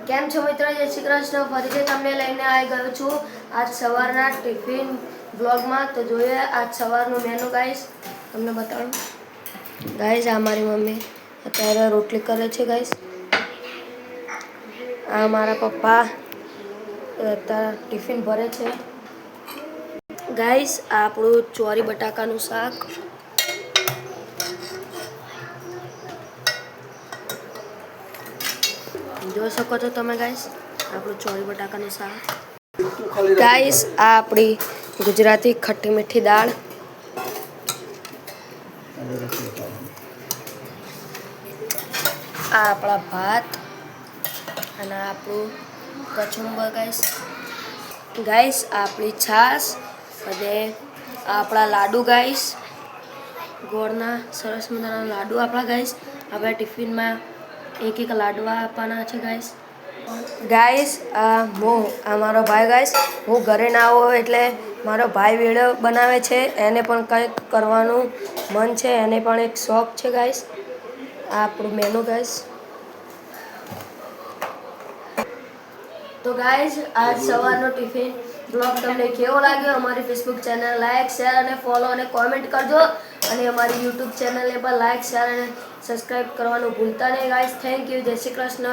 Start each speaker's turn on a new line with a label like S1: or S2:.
S1: કેમ છો મિત્રો? જય શ્રી કૃષ્ણ. ફરીથી તમને લઈને આવી ગયો છું આજ સવારના ટિફિન બ્લોગમાં. તો જોઈએ આજ સવારનું મેનુ ગાઈસ, તમને બતાડું ગાઈસ. આ મારી મમ્મી અત્યારે રોટલી કરે છે ગાઈસ. આ મારા પપ્પા અત્યારે ટિફિન ભરે છે ગાઈસ. આ આપણું ચોરી બટાકાનું શાક. જોઈ શકો છો તમે ગાઈસ, આપણું ચોરી બટાકાનું શાક. ગાઈસ આ આપણી ગુજરાતી ખટ્ટી મીઠી દાળ. આ આપણા ભાત અને આપણું કચુંબર ગાઈસ. ગાઈસ આપણી છાશ અને આપણા લાડુ ગાઈસ, ગોળના સરસ મજાના લાડુ આપણા ગાઈસ. આપણા ટિફિનમાં એક લાડવા આપવાના છે ગાઈસ. ગાઈસ આ મારો ભાઈ ગાઈસ, હું ઘરે ના આવું એટલે મારો ભાઈ વિડીયો બનાવે છે. એને પણ કંઈક કરવાનું મન છે, એને પણ એક શોખ છે ગાઈસ. આ આપણું મેનુ ગાઈસ. તો ગાઈસ આજ સવારનો ટિફિન બ્લોગ તમને કેવો લાગ્યો? અમારી ફેસબુક ચેનલ લાઈક, શેર અને ફોલો અને કોમેન્ટ કરજો. અને અમારી યુટ્યુબ ચેનલને પણ લાઈક, શેર અને સબસ્ક્રાઈબ કરવાનું ભૂલતા નહીં ગાઈસ. Thank you. જય શ્રી કૃષ્ણ.